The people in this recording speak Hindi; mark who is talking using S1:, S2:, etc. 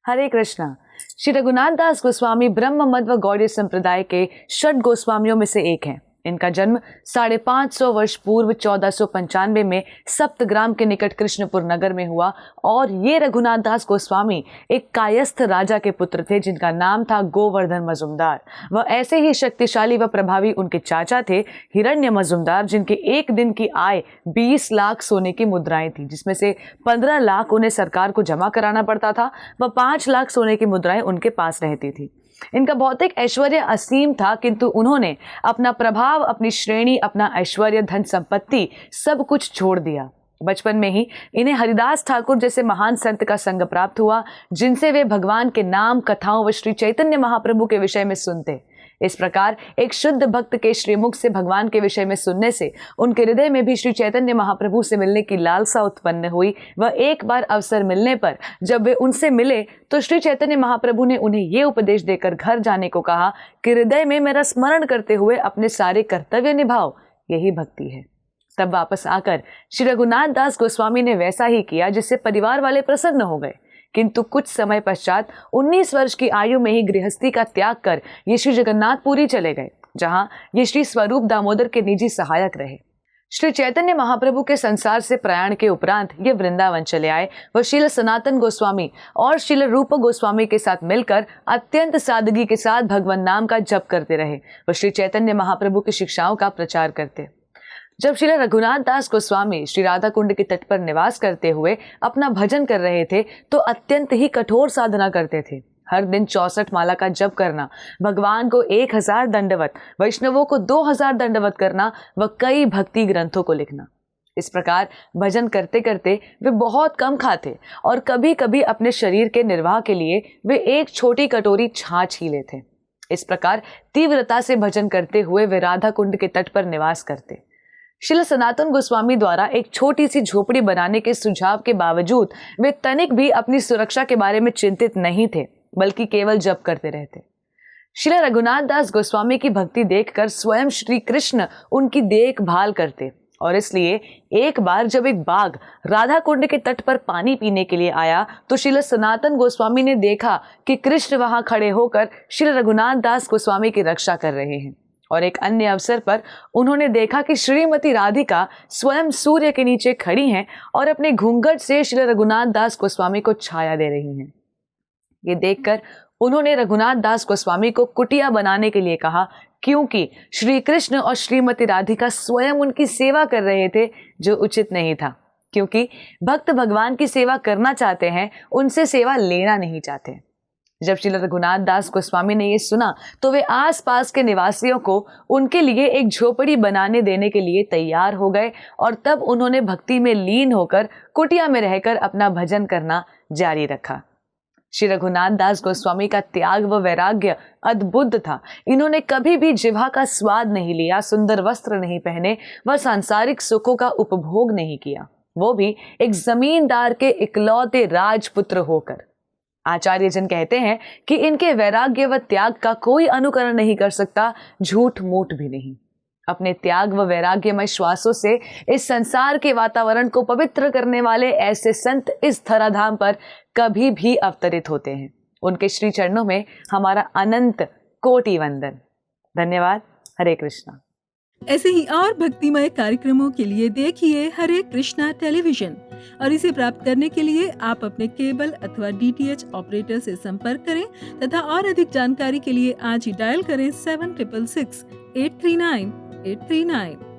S1: हरे कृष्णा। श्री रघुनाथ दास गोस्वामी ब्रह्म मध्व व गौड़ीय संप्रदाय के षट गोस्वामियों में से एक हैं। इनका जन्म 550 वर्ष पूर्व 1495 में सप्तग्राम के निकट कृष्णपुर नगर में हुआ और ये रघुनाथ दास गोस्वामी एक कायस्थ राजा के पुत्र थे जिनका नाम था गोवर्धन मजुमदार। वह ऐसे ही शक्तिशाली व प्रभावी उनके चाचा थे हिरण्य मजुमदार, जिनके एक दिन की आय 20 लाख सोने की मुद्राएं थी, जिसमें से 15 लाख उन्हें सरकार को जमा कराना पड़ता था व 5 लाख सोने की मुद्राएं उनके पास रहती थी। इनका भौतिक ऐश्वर्य असीम था, किंतु उन्होंने अपना प्रभाव, अपनी श्रेणी, अपना ऐश्वर्य, धन संपत्ति सब कुछ छोड़ दिया। बचपन में ही इन्हें हरिदास ठाकुर जैसे महान संत का संग प्राप्त हुआ, जिनसे वे भगवान के नाम, कथाओं व श्री चैतन्य महाप्रभु के विषय में सुनते। इस प्रकार एक शुद्ध भक्त के श्रीमुख से भगवान के विषय में सुनने से उनके हृदय में भी श्री चैतन्य महाप्रभु से मिलने की लालसा उत्पन्न हुई। वह एक बार अवसर मिलने पर जब वे उनसे मिले तो श्री चैतन्य महाप्रभु ने उन्हें ये उपदेश देकर घर जाने को कहा कि हृदय में मेरा स्मरण करते हुए अपने सारे कर्तव्य निभाओ, यही भक्ति है। तब वापस आकर श्री रघुनाथ दास गोस्वामी ने वैसा ही किया, जिससे परिवार वाले प्रसन्न हो गए। किंतु कुछ समय पश्चात 19 वर्ष की आयु में ही गृहस्थी का त्याग कर ये श्री जगन्नाथपुरी चले गए, जहां ये श्री स्वरूप दामोदर के निजी सहायक रहे। श्री चैतन्य महाप्रभु के संसार से प्रयाण के उपरांत ये वृंदावन चले आए व श्रील सनातन गोस्वामी और श्रील रूप गोस्वामी के साथ मिलकर अत्यंत सादगी के साथ भगवान नाम का जप करते रहे व श्री चैतन्य महाप्रभु की शिक्षाओं का प्रचार करते। जब श्री रघुनाथ दास गोस्वामी श्री राधा कुंड के तट पर निवास करते हुए अपना भजन कर रहे थे तो अत्यंत ही कठोर साधना करते थे। हर दिन 64 माला का जप करना, भगवान को 1000 दंडवत, वैष्णवों को 2000 दंडवत करना व कई भक्ति ग्रंथों को लिखना। इस प्रकार भजन करते करते वे बहुत कम खाते और कभी कभी अपने शरीर के निर्वाह के लिए वे एक छोटी कटोरी छाछ ही लेते। इस प्रकार तीव्रता से भजन करते हुए वे राधा कुंड के तट पर निवास करते। श्रील सनातन गोस्वामी द्वारा एक छोटी सी झोपड़ी बनाने के सुझाव के बावजूद वे तनिक भी अपनी सुरक्षा के बारे में चिंतित नहीं थे, बल्कि केवल जप करते रहते। श्रील रघुनाथ दास गोस्वामी की भक्ति देखकर स्वयं श्री कृष्ण उनकी देखभाल करते और इसलिए एक बार जब एक बाघ राधा कुंड के तट पर पानी पीने के लिए आया तो श्रील सनातन गोस्वामी ने देखा कि कृष्ण वहां खड़े होकर श्री रघुनाथ दास गोस्वामी की रक्षा कर रहे हैं। और एक अन्य अवसर पर उन्होंने देखा कि श्रीमती राधिका स्वयं सूर्य के नीचे खड़ी हैं और अपने घूंघट से श्री रघुनाथ दास गोस्वामी को छाया दे रही हैं। ये देखकर उन्होंने रघुनाथ दास गोस्वामी को कुटिया बनाने के लिए कहा, क्योंकि श्री कृष्ण और श्रीमती राधिका स्वयं उनकी सेवा कर रहे थे, जो उचित नहीं था। क्योंकि भक्त भगवान की सेवा करना चाहते हैं, उनसे सेवा लेना नहीं चाहते। जब श्री रघुनाथ दास गोस्वामी ने ये सुना तो वे आसपास के निवासियों को उनके लिए एक झोपड़ी बनाने देने के लिए तैयार हो गए और तब उन्होंने भक्ति में लीन होकर कुटिया में रहकर अपना भजन करना जारी रखा। श्री रघुनाथ दास गोस्वामी का त्याग व वैराग्य अद्भुत था। इन्होंने कभी भी जिह्वा का स्वाद नहीं लिया, सुंदर वस्त्र नहीं पहने व सांसारिक सुखों का उपभोग नहीं किया, वो भी एक जमींदार के इकलौते राजपुत्र होकर। आचार्य जन कहते हैं कि इनके वैराग्य व त्याग का कोई अनुकरण नहीं कर सकता, झूठ मूठ भी नहीं। अपने त्याग व वैराग्यमय श्वासों से इस संसार के वातावरण को पवित्र करने वाले ऐसे संत इस धराधाम पर कभी भी अवतरित होते हैं। उनके श्री चरणों में हमारा अनंत कोटि वंदन। धन्यवाद। हरे कृष्णा।
S2: ऐसे ही और भक्तिमय कार्यक्रमों के लिए देखिए हरे कृष्णा टेलीविजन और इसे प्राप्त करने के लिए आप अपने केबल अथवा DTH ऑपरेटर से संपर्क करें तथा और अधिक जानकारी के लिए आज ही डायल करें 7666 839 839।